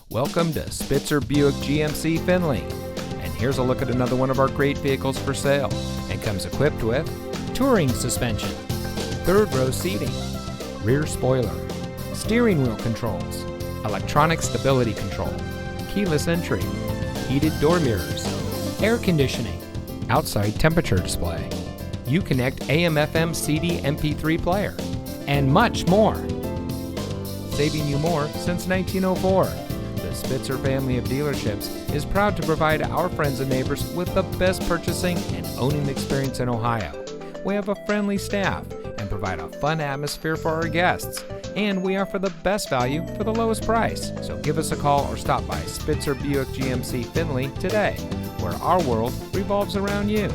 Welcome to Spitzer Buick GMC Findlay. And here's a look at another one of our great vehicles for sale. And comes equipped with touring suspension, third row seating, rear spoiler, steering wheel controls, electronic stability control, keyless entry, heated door mirrors, air conditioning, outside temperature display, Uconnect AM/FM CD MP3 player, and much more. Saving you more since 1904. The Spitzer family of dealerships is proud to provide our friends and neighbors with the best purchasing and owning experience in Ohio. We have a friendly staff and provide a fun atmosphere for our guests. And we offer the best value for the lowest price. So give us a call or stop by Spitzer Buick GMC Findlay today, where our world revolves around you.